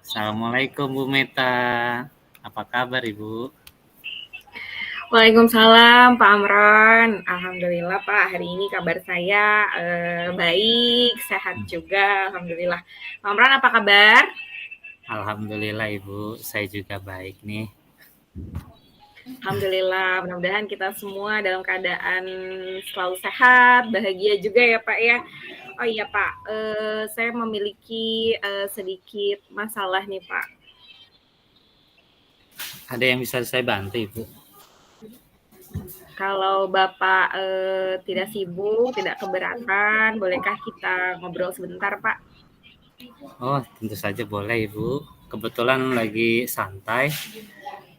Assalamualaikum Bu Meta. Apa kabar Ibu? Waalaikumsalam Pak Amran. Alhamdulillah Pak, hari ini kabar saya baik, sehat juga. Alhamdulillah. Pak Amran apa kabar? Alhamdulillah Ibu, saya juga baik nih. Alhamdulillah, mudah-mudahan kita semua dalam keadaan selalu sehat, bahagia juga ya Pak ya. Oh iya Pak, saya memiliki sedikit masalah nih Pak. Ada yang bisa saya bantu Ibu? Kalau Bapak tidak sibuk, tidak keberatan, bolehkah kita ngobrol sebentar Pak? Oh, tentu saja boleh Ibu. Kebetulan lagi santai.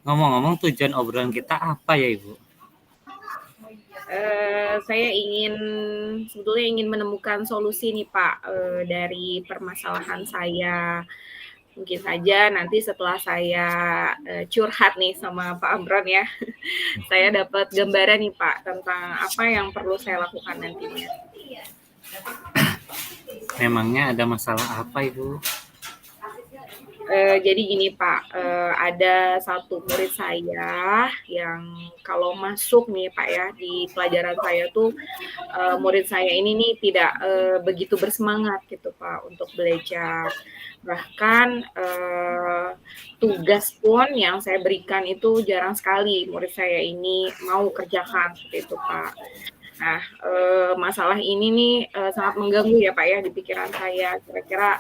Ngomong-ngomong tujuan obrolan kita apa ya Ibu? Saya sebetulnya ingin menemukan solusi nih Pak, dari permasalahan saya. Mungkin saja nanti setelah saya, curhat nih sama Pak Amron ya, saya dapat gambaran nih Pak, tentang apa yang perlu saya lakukan nantinya. Memangnya ada masalah apa Ibu? Jadi gini Pak, ada satu murid saya yang kalau masuk nih Pak ya, di pelajaran saya tuh, murid saya ini nih tidak, begitu bersemangat gitu Pak untuk belajar. Bahkan, tugas pun yang saya berikan itu jarang sekali murid saya ini mau kerjakan, seperti itu Pak. Nah, masalah ini nih, sangat mengganggu ya Pak ya di pikiran saya. Kira-kira,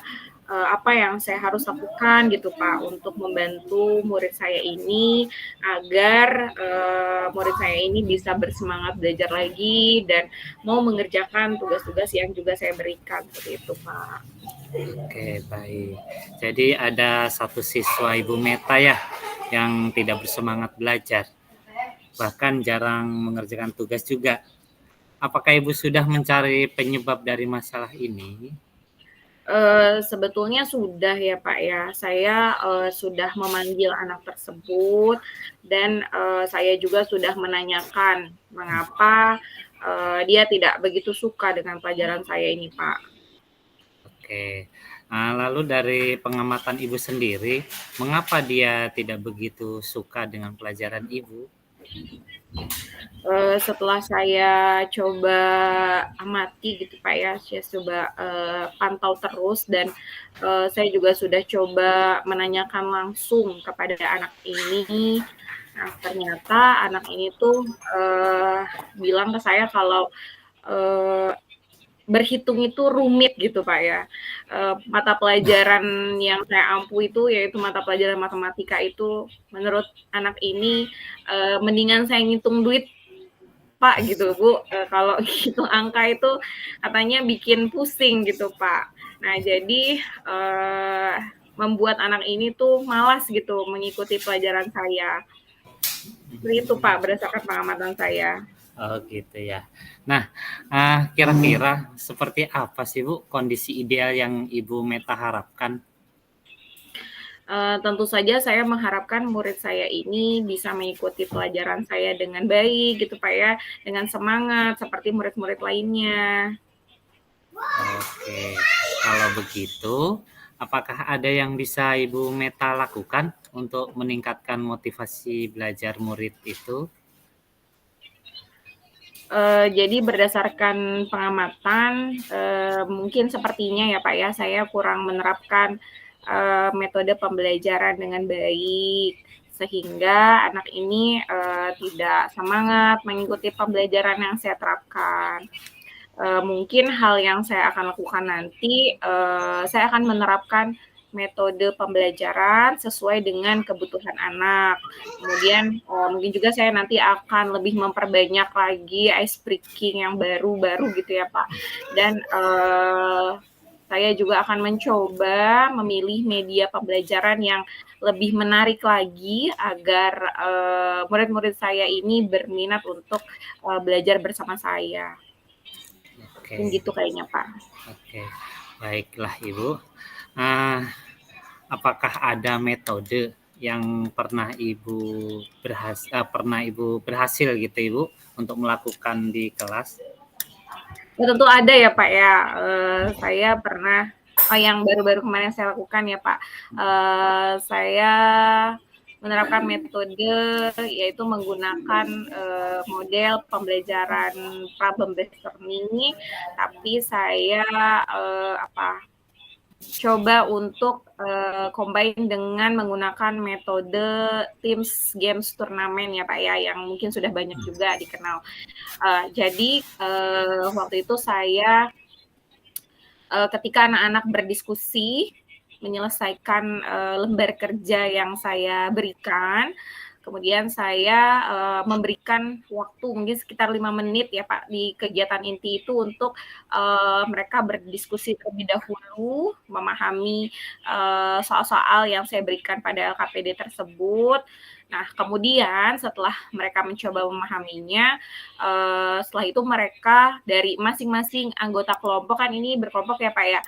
apa yang saya harus lakukan gitu Pak untuk membantu murid saya ini agar, murid saya ini bisa bersemangat belajar lagi dan mau mengerjakan tugas-tugas yang juga saya berikan, seperti itu Pak. Oke, baik. Jadi ada satu siswa Ibu Meta ya yang tidak bersemangat belajar, bahkan jarang mengerjakan tugas juga. Apakah Ibu sudah mencari penyebab dari masalah ini? Sebetulnya sudah ya, Pak, ya. Saya, sudah memanggil anak tersebut dan, saya juga sudah menanyakan mengapa, dia tidak begitu suka dengan pelajaran saya ini, Pak. Oke. Lalu dari pengamatan Ibu sendiri, mengapa dia tidak begitu suka dengan pelajaran Ibu? Setelah saya coba amati gitu, Pak, ya, saya coba, pantau terus dan, saya juga sudah coba menanyakan langsung kepada anak ini. Nah, ternyata anak ini tuh, bilang ke saya kalau, eee, berhitung itu rumit gitu, Pak, ya. Mata pelajaran yang saya ampu itu yaitu mata pelajaran matematika itu menurut anak ini, mendingan saya ngitung duit Pak, gitu, Bu, kalau hitung angka itu katanya bikin pusing gitu, Pak. Nah, jadi, membuat anak ini tuh malas gitu mengikuti pelajaran saya. Seperti itu, Pak, berdasarkan pengamatan saya. Oh gitu ya. Nah, kira-kira seperti apa sih Bu kondisi ideal yang Ibu Meta harapkan? Tentu saja saya mengharapkan murid saya ini bisa mengikuti pelajaran saya dengan baik gitu, Pak, ya, dengan semangat seperti murid-murid lainnya. Oke, kalau begitu, apakah ada yang bisa Ibu Meta lakukan untuk meningkatkan motivasi belajar murid itu? Jadi berdasarkan pengamatan, mungkin sepertinya ya, Pak, ya, saya kurang menerapkan, metode pembelajaran dengan baik, sehingga anak ini, tidak semangat mengikuti pembelajaran yang saya terapkan. Mungkin hal yang saya akan lakukan nanti, saya akan menerapkan metode pembelajaran sesuai dengan kebutuhan anak. Kemudian, mungkin juga saya nanti akan lebih memperbanyak lagi ice breaking yang baru-baru gitu ya, Pak. Dan, saya juga akan mencoba memilih media pembelajaran yang lebih menarik lagi agar, murid-murid saya ini berminat untuk, belajar bersama saya. Mungkin Oke, gitu kayaknya, Pak. oke, baiklah Ibu. Ah, apakah ada metode yang pernah Ibu berhasil gitu Ibu untuk melakukan di kelas? Ya tentu ada ya, Pak, ya, saya pernah, Oh, yang baru-baru kemarin saya lakukan ya Pak, saya menerapkan metode yaitu menggunakan model pembelajaran problem based learning, tapi saya coba untuk combine dengan menggunakan metode Teams Games Turnamen ya Pak ya, yang mungkin sudah banyak juga dikenal. Jadi waktu itu saya ketika anak-anak berdiskusi menyelesaikan lembar kerja yang saya berikan, kemudian saya memberikan waktu mungkin sekitar 5 menit ya Pak di kegiatan inti itu untuk mereka berdiskusi terlebih dahulu, memahami soal-soal yang saya berikan pada LKPD tersebut. Nah, kemudian setelah mereka mencoba memahaminya, setelah itu mereka dari masing-masing anggota kelompok, kan ini berkelompok ya Pak ya,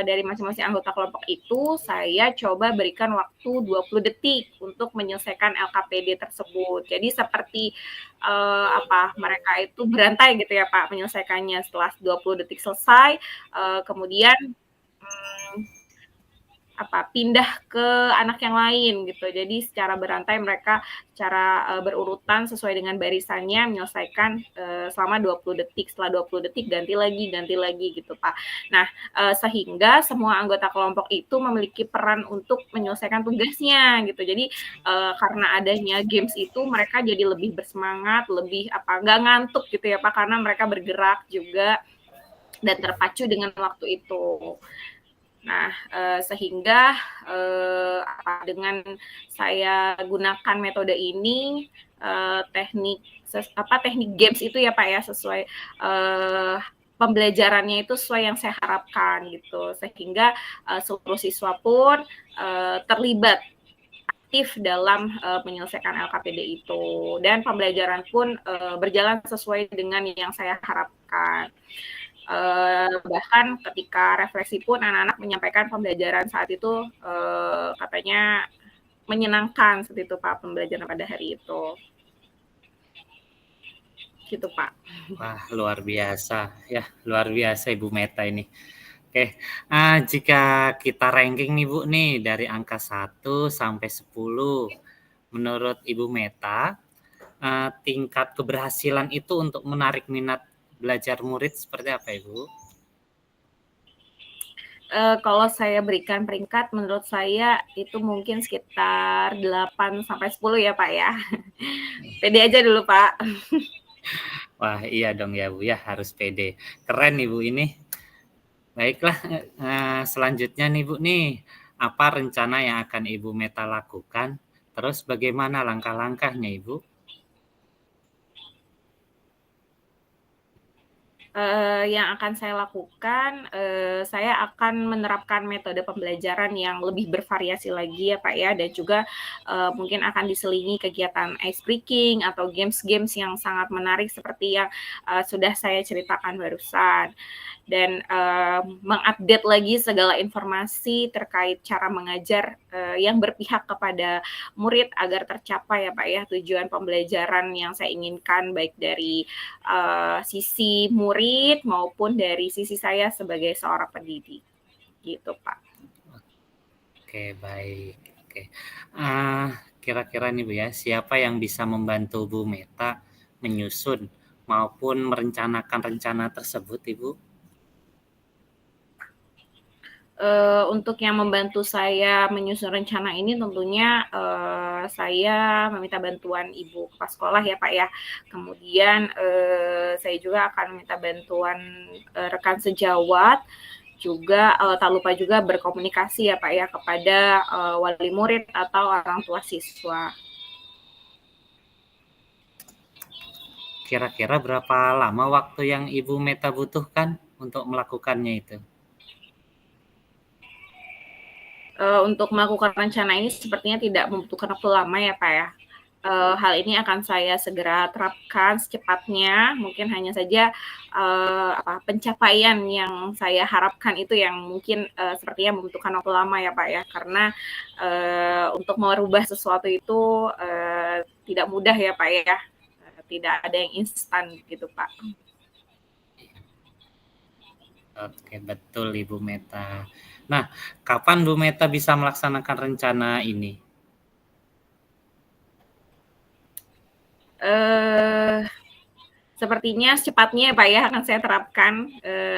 dari masing-masing anggota kelompok itu saya coba berikan waktu 20 detik untuk menyelesaikan LKPD tersebut. Jadi seperti mereka itu berantai gitu ya Pak menyelesaikannya. Setelah 20 detik selesai, kemudian pindah ke anak yang lain gitu. Jadi secara berantai mereka secara berurutan sesuai dengan barisannya menyelesaikan selama 20 detik. Setelah 20 detik ganti lagi gitu Pak. Nah, sehingga semua anggota kelompok itu memiliki peran untuk menyelesaikan tugasnya gitu. Jadi karena adanya games itu mereka jadi lebih bersemangat, lebih nggak ngantuk gitu ya Pak, karena mereka bergerak juga dan terpacu dengan waktu itu. Nah, sehingga dengan saya gunakan metode ini, teknik games itu ya Pak ya, sesuai pembelajarannya itu sesuai yang saya harapkan gitu. Sehingga seluruh siswa pun terlibat aktif dalam menyelesaikan LKPD itu. Dan pembelajaran pun berjalan sesuai dengan yang saya harapkan. Bahkan ketika refleksi pun anak-anak menyampaikan pembelajaran saat itu katanya menyenangkan seperti itu Pak pembelajaran pada hari itu. Gitu Pak. Wah, luar biasa ya, luar biasa Ibu Meta ini. Oke, jika kita ranking nih Bu nih dari angka 1 sampai 10, menurut Ibu Meta, tingkat keberhasilan itu untuk menarik minat belajar murid seperti apa Ibu? Kalau saya berikan peringkat, menurut saya itu mungkin sekitar 8 sampai 10 ya Pak ya. Pede aja dulu Pak. Wah, iya dong ya Bu ya, harus pede. Keren Ibu ini. Baiklah, selanjutnya nih Bu nih, apa rencana yang akan Ibu Meta lakukan? Terus bagaimana langkah-langkahnya Ibu? Yang akan saya lakukan, saya akan menerapkan metode pembelajaran yang lebih bervariasi lagi ya Pak ya, dan juga mungkin akan diselingi kegiatan ice breaking atau games-games yang sangat menarik seperti yang sudah saya ceritakan barusan. Dan mengupdate lagi segala informasi terkait cara mengajar yang berpihak kepada murid agar tercapai ya Pak ya tujuan pembelajaran yang saya inginkan, baik dari sisi murid maupun dari sisi saya sebagai seorang pendidik gitu Pak. Oke, baik. Oke, kira-kira nih Bu ya, siapa yang bisa membantu Bu Meta menyusun maupun merencanakan rencana tersebut Ibu? Untuk yang membantu saya menyusun rencana ini tentunya saya meminta bantuan ibu kepala sekolah ya Pak ya. Kemudian saya juga akan meminta bantuan rekan sejawat, juga tak lupa juga berkomunikasi ya Pak ya kepada wali murid atau orang tua siswa. Kira-kira berapa lama waktu yang Ibu Meta butuhkan untuk melakukannya itu? Untuk melakukan rencana ini sepertinya tidak membutuhkan waktu lama ya Pak ya. Hal ini akan saya segera terapkan secepatnya. Mungkin hanya saja pencapaian yang saya harapkan itu yang mungkin sepertinya membutuhkan waktu lama ya Pak ya. Karena untuk merubah sesuatu itu tidak mudah ya Pak ya. Tidak ada yang instan gitu Pak. Oke, betul Ibu Meta. Nah, kapan Bu Meta bisa melaksanakan rencana ini? Sepertinya secepatnya Pak ya akan saya terapkan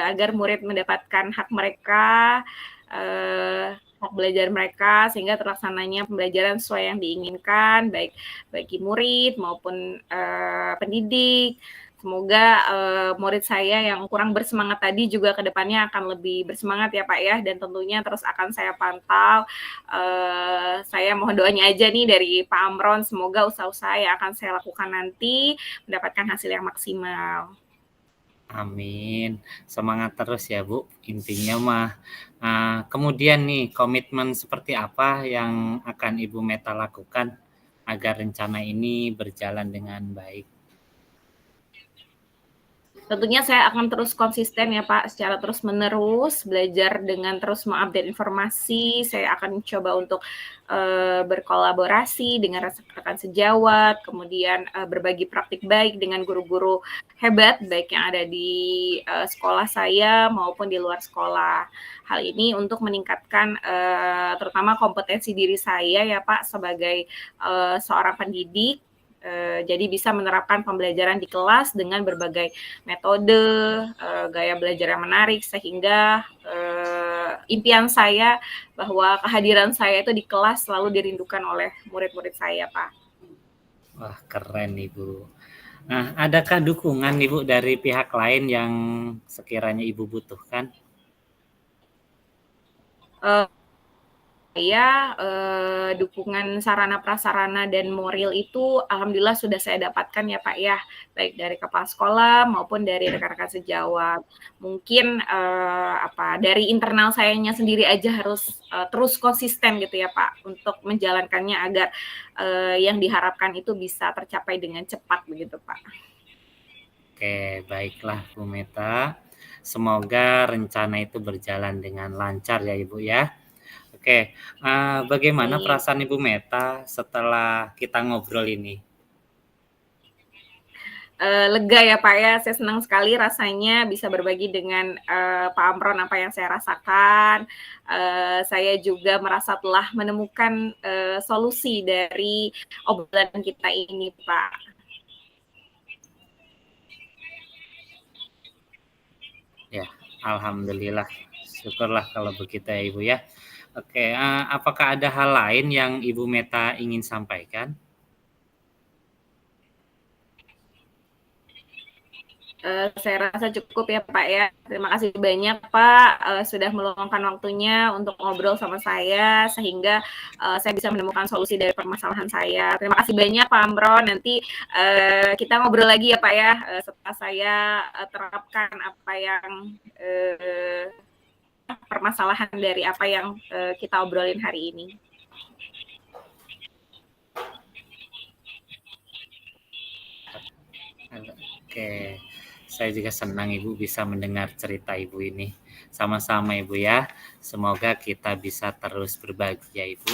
agar murid mendapatkan hak mereka, hak belajar mereka sehingga terlaksananya pembelajaran sesuai yang diinginkan baik bagi murid maupun pendidik. Semoga murid saya yang kurang bersemangat tadi juga ke depannya akan lebih bersemangat ya Pak ya, dan tentunya terus akan saya pantau. Saya mohon doanya aja nih dari Pak Amron, semoga usaha-usaha yang akan saya lakukan nanti mendapatkan hasil yang maksimal. Amin. Semangat terus ya Bu, intinya mah. Kemudian nih, komitmen seperti apa yang akan Ibu Meta lakukan agar rencana ini berjalan dengan baik? Tentunya saya akan terus konsisten ya Pak, secara terus-menerus, belajar dengan terus mengupdate informasi. Saya akan coba untuk berkolaborasi dengan rekan sejawat, kemudian berbagi praktik baik dengan guru-guru hebat, baik yang ada di sekolah saya maupun di luar sekolah. Hal ini untuk meningkatkan terutama kompetensi diri saya ya Pak sebagai seorang pendidik. Jadi bisa menerapkan pembelajaran di kelas dengan berbagai metode, gaya belajar yang menarik sehingga impian saya bahwa kehadiran saya itu di kelas selalu dirindukan oleh murid-murid saya, Pak. Wah, keren Ibu. Nah, adakah dukungan Ibu dari pihak lain yang sekiranya Ibu butuhkan? Uh, Saya dukungan sarana prasarana dan moral itu alhamdulillah sudah saya dapatkan ya Pak ya, baik dari kepala sekolah maupun dari rekan-rekan sejawat. Mungkin dari internal sayanya sendiri aja harus terus konsisten gitu ya Pak untuk menjalankannya agar yang diharapkan itu bisa tercapai dengan cepat begitu Pak. Oke, baiklah Bu Meta. Semoga rencana itu berjalan dengan lancar ya Ibu ya. Oke, bagaimana Amin. perasaan Ibu Meta setelah kita ngobrol ini? Lega ya Pak ya, saya senang sekali rasanya bisa berbagi dengan Pak Amron apa yang saya rasakan. Saya juga merasa telah menemukan solusi dari obrolan kita ini Pak. Ya, alhamdulillah. Syukurlah kalau begitu ya Ibu ya. Oke, apakah ada hal lain yang Ibu Meta ingin sampaikan? Saya rasa cukup ya Pak ya. Terima kasih banyak Pak sudah meluangkan waktunya untuk ngobrol sama saya sehingga saya bisa menemukan solusi dari permasalahan saya. Terima kasih banyak Pak Amron. Nanti kita ngobrol lagi ya Pak ya setelah saya terapkan apa yang permasalahan dari apa yang kita obrolin hari ini. Oke, saya juga senang Ibu bisa mendengar cerita Ibu ini. Sama-sama Ibu ya. Semoga kita bisa terus berbagi ya Ibu.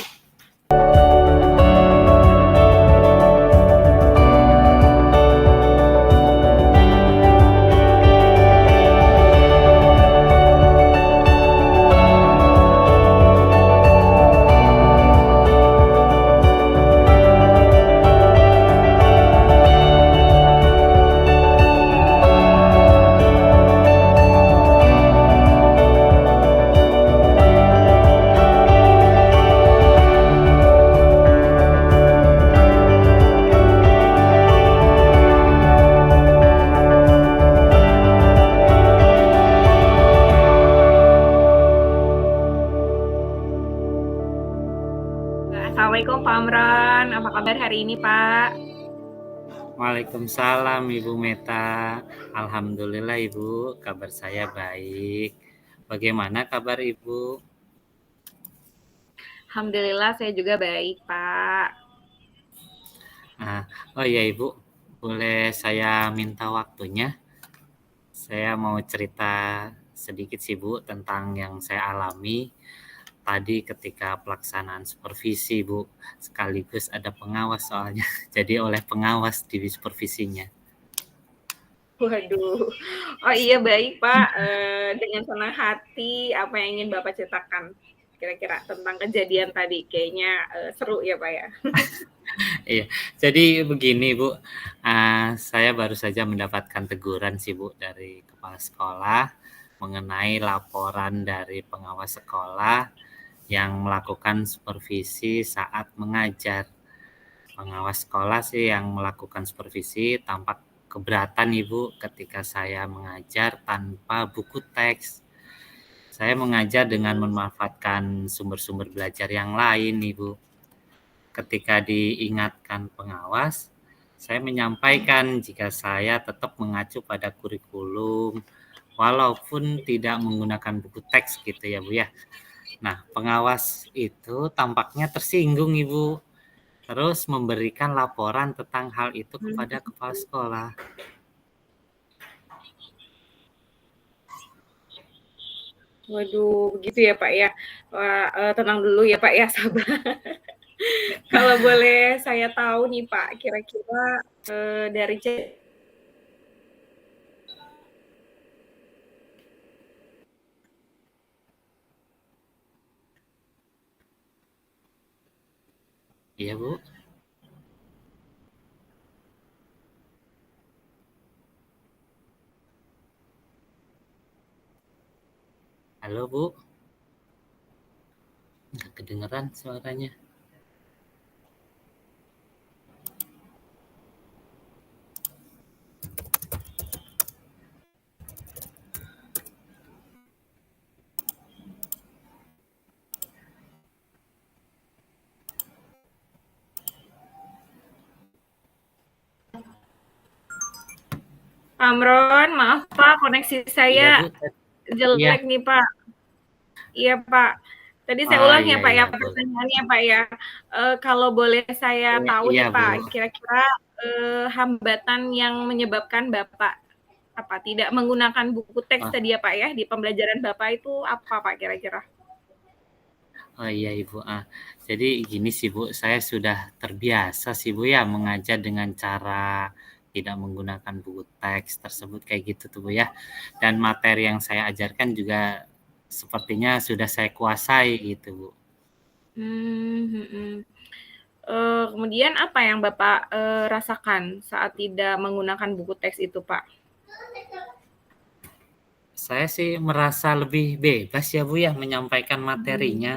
Assalamualaikum Pak Amron, apa kabar hari ini Pak? Waalaikumsalam Ibu Meta. Alhamdulillah Ibu, kabar saya baik. Bagaimana kabar Ibu? Alhamdulillah saya juga baik Pak. Oh iya Ibu, boleh saya minta waktunya? Saya mau cerita sedikit sih Bu tentang yang saya alami tadi ketika pelaksanaan supervisi Bu, sekaligus ada pengawas soalnya, jadi oleh pengawas di supervisinya. Waduh. Oh iya, baik Pak, dengan senang hati apa yang ingin Bapak ceritakan kira-kira tentang kejadian tadi? Kayaknya, seru ya, Pak, ya? Iya, jadi begini Bu, saya baru saja mendapatkan teguran sih Bu dari kepala sekolah mengenai laporan dari pengawas sekolah yang melakukan supervisi saat mengajar. Pengawas sekolah sih yang melakukan supervisi tampak keberatan Ibu ketika saya mengajar tanpa buku teks. Saya mengajar dengan memanfaatkan sumber-sumber belajar yang lain Ibu. Ketika diingatkan pengawas, saya menyampaikan jika saya tetap mengacu pada kurikulum walaupun tidak menggunakan buku teks gitu ya Bu ya. Nah, pengawas itu tampaknya tersinggung Ibu, terus memberikan laporan tentang hal itu kepada Mmm. kepala sekolah. Waduh, begitu ya, Pak, ya. Wah, tenang dulu ya, Pak, ya, sabar. Kalau boleh saya tahu nih, Pak, kira-kira, dari Iya Bu? Halo Bu? Nggak kedengeran suaranya. Amron, maaf Pak, koneksi Iya saya Bu? Iya. jelek nih, Pak. Iya, Pak. Tadi saya Oh ulang ya, iya Pak, ya, iya boleh. pertanyaannya, Pak, ya. Kalau boleh saya Iya tahu iya nih, Bu. Pak, kira-kira, hambatan yang menyebabkan Bapak, tidak menggunakan buku teks Oh, tadi ya, Pak, ya, di pembelajaran Bapak itu apa, Pak, kira-kira? oh iya Ibu, jadi gini sih Bu, saya sudah terbiasa sih Bu ya mengajar dengan cara tidak menggunakan buku teks tersebut kayak gitu tuh Bu ya. Dan materi yang saya ajarkan juga sepertinya sudah saya kuasai gitu Bu. Mhm. Kemudian apa yang Bapak, rasakan saat tidak menggunakan buku teks itu, Pak? Saya sih merasa lebih bebas ya Bu ya menyampaikan Mhm. materinya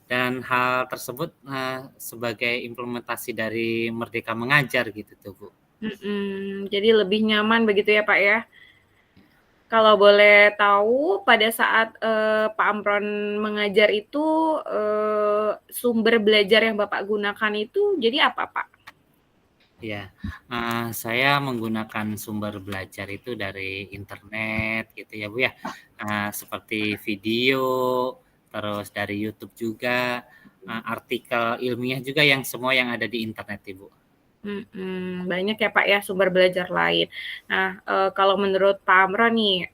dan hal tersebut, sebagai implementasi dari Merdeka Mengajar gitu tuh Bu. Mhm, jadi lebih nyaman begitu ya, Pak, ya? Kalau boleh tahu pada saat, Pak Amron mengajar itu, sumber belajar yang Bapak gunakan itu jadi apa, Pak? Ya, saya menggunakan sumber belajar itu dari internet gitu ya, Bu, ya. Seperti video, terus dari YouTube juga, artikel ilmiah juga yang semua yang ada di internet, Ibu. Mhm, banyak ya, Pak, ya sumber belajar lain. Nah, kalau menurut Pak Amron nih,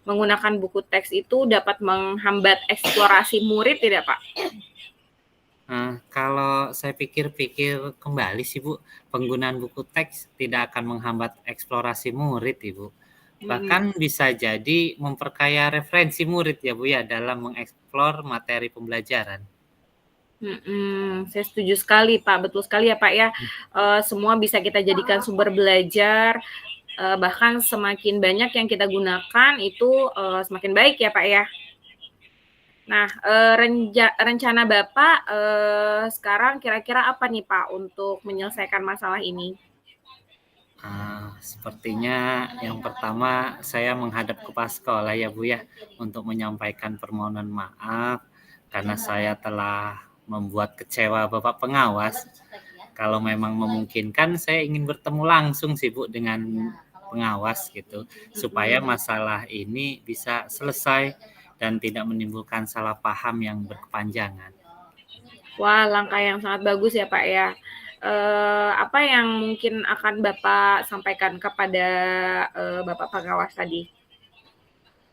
menggunakan buku teks itu dapat menghambat eksplorasi murid tidak, Pak? Kalau saya pikir-pikir kembali sih, Bu, penggunaan buku teks tidak akan menghambat eksplorasi murid, Ibu. Bahkan Mhm. bisa jadi memperkaya referensi murid ya, Bu, ya, dalam mengeksplor materi pembelajaran. Mhm, saya setuju sekali, Pak, betul sekali ya, Pak, ya, semua bisa kita jadikan sumber belajar, bahkan semakin banyak yang kita gunakan itu, semakin baik ya, Pak, ya. Nah, rencana Bapak, sekarang kira-kira apa nih, Pak, untuk menyelesaikan masalah ini? Sepertinya yang pertama saya menghadap kepala sekolah ya Bu ya, untuk menyampaikan permohonan maaf karena saya telah membuat kecewa Bapak pengawas. Kalau memang memungkinkan saya ingin bertemu langsung sih Bu dengan pengawas gitu, supaya Mhm. masalah ini bisa selesai dan tidak menimbulkan salah paham yang berkepanjangan. Wah, langkah yang sangat bagus ya, Pak, ya. Apa yang mungkin akan Bapak sampaikan kepada, Bapak pengawas tadi?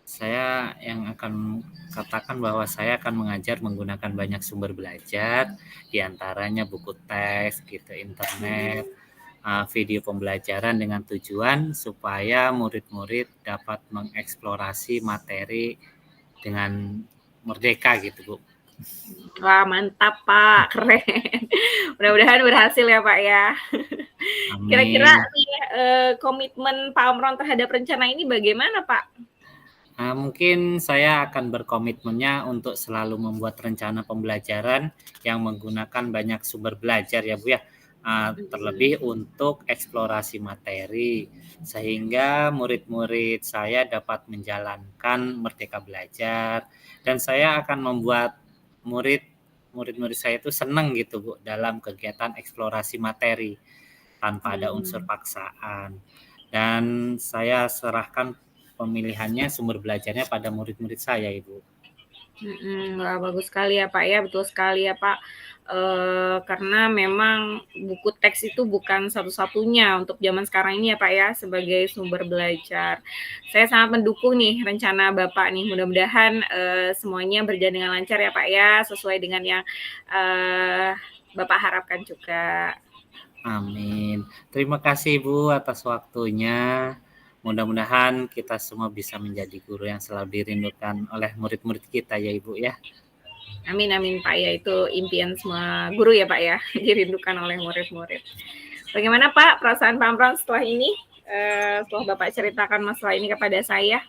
Saya yang akan katakan bahwa saya akan mengajar menggunakan banyak sumber belajar, di antaranya buku teks gitu, internet, Mhm. video pembelajaran dengan tujuan supaya murid-murid dapat mengeksplorasi materi dengan merdeka gitu, Bu. Wah, mantap Pak, keren. Mudah-mudahan berhasil ya Pak ya. Kira-kira Amin. nih, komitmen Pak Amron terhadap rencana ini bagaimana Pak? Mungkin saya akan berkomitmennya untuk selalu membuat rencana pembelajaran yang menggunakan banyak sumber belajar ya Bu ya. Terlebih untuk eksplorasi materi, sehingga murid-murid saya dapat menjalankan Merdeka Belajar, dan saya akan membuat murid-murid saya itu senang gitu Bu dalam kegiatan eksplorasi materi tanpa ada unsur paksaan. Dan saya serahkan pemilihannya, sumber belajarnya pada murid-murid saya, Ibu. Wah, bagus sekali ya Pak ya, betul sekali ya Pak. Karena memang buku teks itu bukan satu-satunya untuk zaman sekarang ini ya Pak ya, sebagai sumber belajar. Saya sangat mendukung nih rencana Bapak nih, mudah-mudahan semuanya berjalan dengan lancar ya Pak ya, sesuai dengan yang Bapak harapkan juga. Amin. Terima kasih Ibu atas waktunya. Mudah-mudahan kita semua bisa menjadi guru yang selalu dirindukan oleh murid-murid kita ya Ibu ya. Amin amin Pak ya, itu impian semua guru ya Pak ya, dirindukan oleh murid-murid. Bagaimana Pak perasaan Pak Amron setelah ini? Setelah Bapak ceritakan masalah ini kepada saya?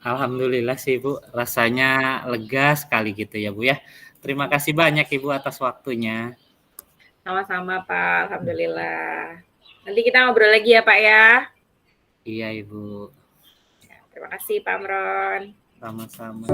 Alhamdulillah sih Ibu, rasanya lega sekali gitu ya Bu ya. Terima kasih banyak Ibu atas waktunya. Sama-sama Pak, alhamdulillah. Nanti kita ngobrol lagi ya Pak ya. Iya Ibu. Terima kasih Pak Amron. Sama-sama.